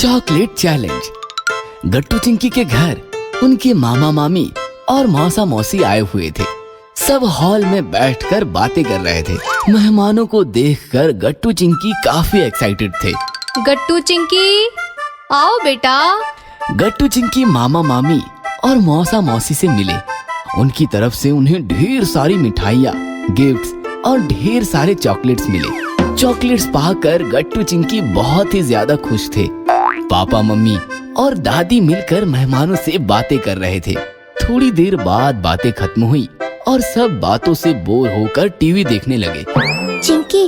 Chocolate challenge. गट्टू चिंकी के घर उनके मामा मामी और मौसा मौसी आए हुए थे। सब हॉल में बैठकर बातें कर रहे थे। मेहमानों को देखकर गट्टू चिंकी काफी एक्साइटेड थे। गट्टू चिंकी, आओ बेटा। गट्टू चिंकी मामा मामी और मौसा मौसी से मिले। उनकी तरफ से उन्हें ढेर सारी मिठाइयाँ, गिफ्ट्स और ढेर सारे चॉकलेट्स मिले। चॉकलेट्स पाकर गट्टू चिंकी बहुत ही ज्यादा खुश थे। पापा मम्मी और दादी मिलकर मेहमानों से बातें कर रहे थे। थोड़ी देर बाद बातें खत्म हुई और सब बातों से बोर होकर टीवी देखने लगे। चिंकी,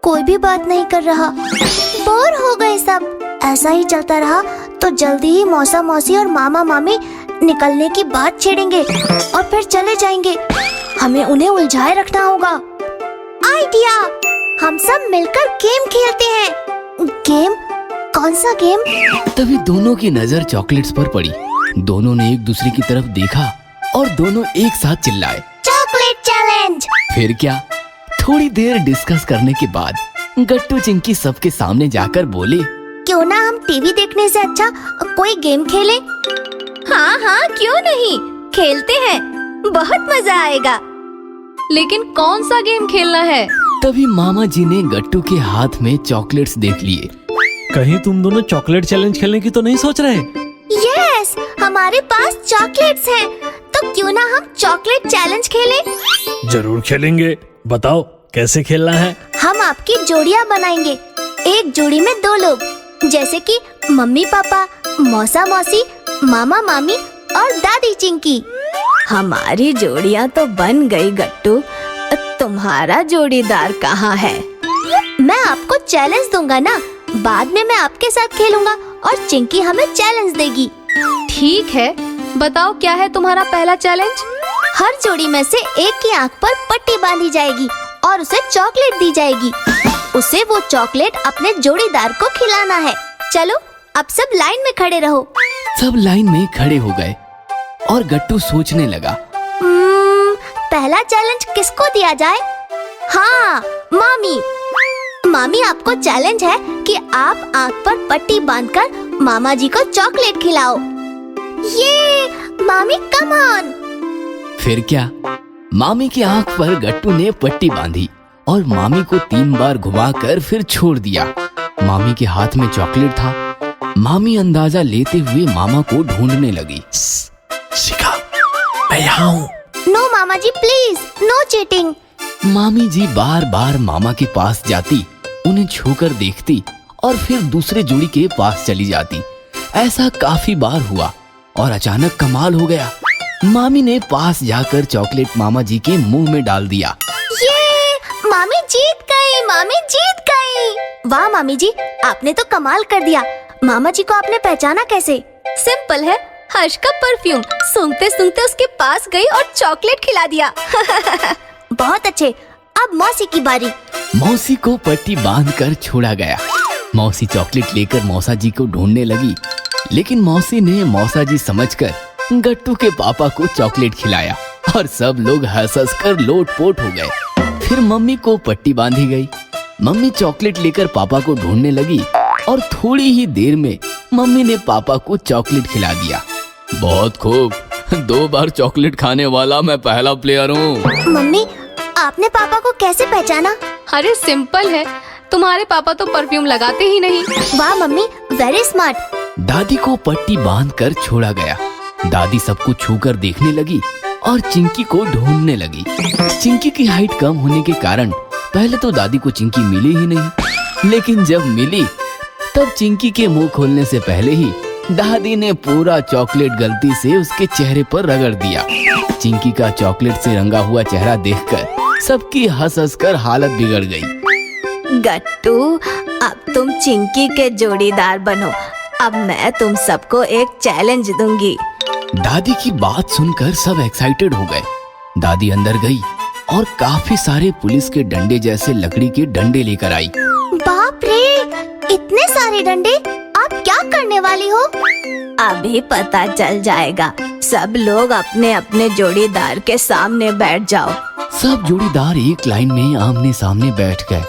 कोई भी बात नहीं कर रहा, बोर हो गए सब। ऐसा ही चलता रहा तो जल्दी ही मौसा मौसी और मामा मामी निकलने की बात छेड़ेंगे और फिर चले जाएंगे। हमें उन्हें उलझाए रखना होगा। आइडिया, हम सब मिलकर गेम खेलते हैं। गेम? कौन सा गेम? तभी दोनों की नजर चॉकलेट्स पर पड़ी। दोनों ने एक दूसरे की तरफ देखा और दोनों एक साथ चिल्लाए, चॉकलेट चैलेंज। फिर क्या, थोड़ी देर डिस्कस करने के बाद गट्टू चिंकी सबके सामने जाकर बोले, क्यों ना हम टीवी देखने से अच्छा कोई गेम खेलें? हाँ हाँ, क्यों नहीं, खेलते हैं, बहुत मजा आएगा। लेकिन कौन सा गेम खेलना है? तभी मामा जी ने गट्टू के हाथ में चॉकलेट्स देख लिए। कहीं तुम दोनों चॉकलेट चैलेंज खेलने की तो नहीं सोच रहे? यस, हमारे पास चॉकलेट्स हैं, तो क्यों ना हम चॉकलेट चैलेंज खेलें? जरूर खेलेंगे, बताओ कैसे खेलना है? हम आपकी जोड़ियाँ बनाएंगे। एक जोड़ी में 2 लोग, जैसे कि मम्मी पापा, मौसा मौसी, मामा मामी और दादी चिंकी। हमारी जोड़ियाँ तो बन गई गट्टू, तुम्हारा जोड़ीदार कहाँ है? मैं आपको चैलेंज दूंगा ना, बाद में मैं आपके साथ खेलूंगा और चिंकी हमें चैलेंज देगी। ठीक है, बताओ क्या है तुम्हारा पहला चैलेंज? हर जोड़ी में से एक की आंख पर पट्टी बांधी जाएगी और उसे चॉकलेट दी जाएगी। उसे वो चॉकलेट अपने जोड़ीदार को खिलाना है। चलो, अब सब लाइन में खड़े रहो। सब लाइन में खड़े हो गए और गट्टू सोचने लगा, पहला चैलेंज किसको दिया जाए? हाँ, मामी। मामी, आपको चैलेंज है कि आप आंख पर पट्टी बांधकर मामा जी को चॉकलेट खिलाओ। ये मामी, कम ऑन। फिर क्या, मामी की आंख पर गट्टू ने पट्टी बांधी और मामी को 3 बार घुमाकर फिर छोड़ दिया। मामी के हाथ में चॉकलेट था। मामी अंदाजा लेते हुए मामा को ढूंढने लगी। शिखा, मैं यहाँ हूँ। नो मामा जी, प्लीज, नो चीटिंग। मामी जी बार बार मामा के पास जाती, उन्हें छूकर देखती और फिर दूसरे जोड़ी के पास चली जाती। ऐसा काफी बार हुआ और अचानक कमाल हो गया। मामी ने पास जाकर चॉकलेट मामा जी के मुंह में डाल दिया। ये मामी जीत गई, मामी जीत गई। वाह मामी जी, आपने तो कमाल कर दिया। मामा जी को आपने पहचाना कैसे? सिंपल है, हर्ष का परफ्यूम सूंघते सूंघते उसके पास गई और चॉकलेट खिला दिया। बहुत अच्छे, अब मौसी की बारी। मौसी को पट्टी बांधकर छोड़ा गया। मौसी चॉकलेट लेकर मौसा जी को ढूंढने लगी, लेकिन मौसी ने मौसा जी समझकर गट्टू के पापा को चॉकलेट खिलाया और सब लोग हंस हंस कर लोटपोट हो गए। फिर मम्मी को पट्टी बांधी गई। मम्मी चॉकलेट लेकर पापा को ढूंढने लगी और थोड़ी ही देर में मम्मी ने पापा को चॉकलेट खिला दिया। बहुत खूब, 2 बार चॉकलेट खाने वाला मैं पहला प्लेयर हूँ। मम्मी, आपने पापा को कैसे पहचाना? अरे सिंपल है, तुम्हारे पापा तो परफ्यूम लगाते ही नहीं। वाह मम्मी, वेरी स्मार्ट। दादी को पट्टी बांधकर छोड़ा गया। दादी सबको छूकर देखने लगी और चिंकी को ढूंढने लगी। चिंकी की हाइट कम होने के कारण पहले तो दादी को चिंकी मिली ही नहीं, लेकिन जब मिली तब चिंकी के मुंह खोलने से पहले ही दादी ने पूरा चॉकलेट गलती से उसके चेहरे पर रगड़ दिया। चिंकी का चॉकलेट से रंगा हुआ चेहरा देखकर सबकी हंस हंस कर हालत बिगड़ गई। गट्टू, अब तुम चिंकी के जोड़ीदार बनो। अब मैं तुम सबको एक चैलेंज दूंगी। दादी की बात सुनकर सब एक्साइटेड हो गए। दादी अंदर गई और काफी सारे पुलिस के डंडे जैसे लकड़ी के डंडे लेकर आई। बाप रे, इतने सारे डंडे, आप क्या करने वाली हो? अभी पता चल जाएगा। सब लोग अपने अपने जोड़ीदार के सामने बैठ जाओ। सब जोड़ीदार एक लाइन में आमने सामने बैठ गए।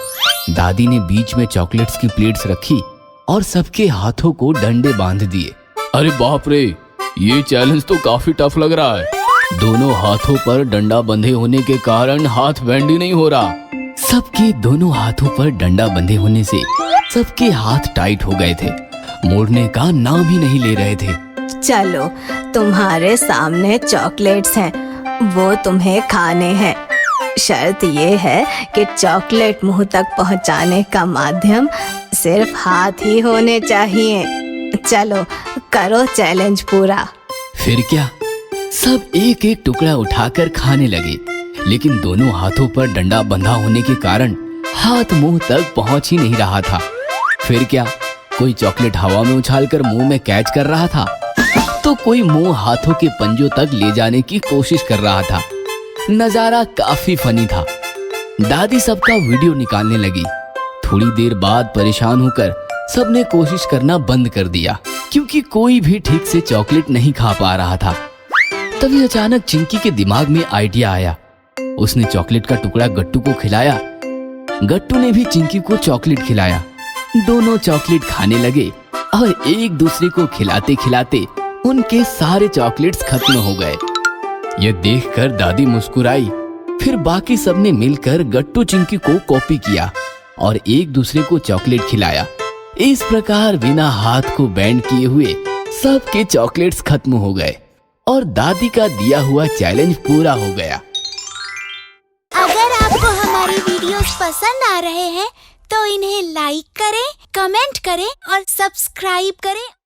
दादी ने बीच में चॉकलेट्स की प्लेट्स रखी और सबके हाथों को डंडे बांध दिए। अरे बाप रे, ये चैलेंज तो काफी टफ लग रहा है। दोनों हाथों पर डंडा बंधे होने के कारण हाथ बेंड ही नहीं हो रहा। सबके दोनों हाथों पर डंडा बंधे होने से सबके हाथ टाइट हो गए थे, मोड़ने का नाम ही नहीं ले रहे थे। चलो, तुम्हारे सामने चॉकलेट्स हैं, वो तुम्हें खाने हैं। शर्त ये है कि चॉकलेट मुंह तक पहुंचाने का माध्यम सिर्फ हाथ ही होने चाहिए। चलो, करो चैलेंज पूरा। फिर क्या, सब एक एक टुकड़ा उठाकर खाने लगे, लेकिन दोनों हाथों पर डंडा बंधा होने के कारण हाथ मुंह तक पहुंच ही नहीं रहा था। फिर क्या, कोई चॉकलेट हवा में उछालकर मुंह में कैच कर रहा था, तो कोई मुंह हाथों के पंजों तक ले जाने की कोशिश कर रहा था। नजारा काफी फनी था। दादी सबका वीडियो निकालने लगी। थोड़ी देर बाद परेशान होकर सबने कोशिश करना बंद कर दिया, क्योंकि कोई भी ठीक से चॉकलेट नहीं खा पा रहा था। तभी अचानक चिंकी के दिमाग में आइडिया आया। उसने चॉकलेट का टुकड़ा गट्टू को खिलाया। गट्टू ने भी चिंकी को चॉकलेट खिलाया। दोनों चॉकलेट खाने लगे और एक दूसरे को खिलाते खिलाते उनके सारे चॉकलेट्स खत्म हो गए। यह देखकर दादी मुस्कुराई। फिर बाकी सबने मिलकर गट्टू चिंकी को कॉपी किया और एक दूसरे को चॉकलेट खिलाया। इस प्रकार बिना हाथ को बैंड किए हुए सबके चॉकलेट्स खत्म हो गए और दादी का दिया हुआ चैलेंज पूरा हो गया। अगर आपको हमारी वीडियोस पसंद आ रहे हैं तो इन्हें लाइक करें, कमेंट करें और सब्सक्राइब करें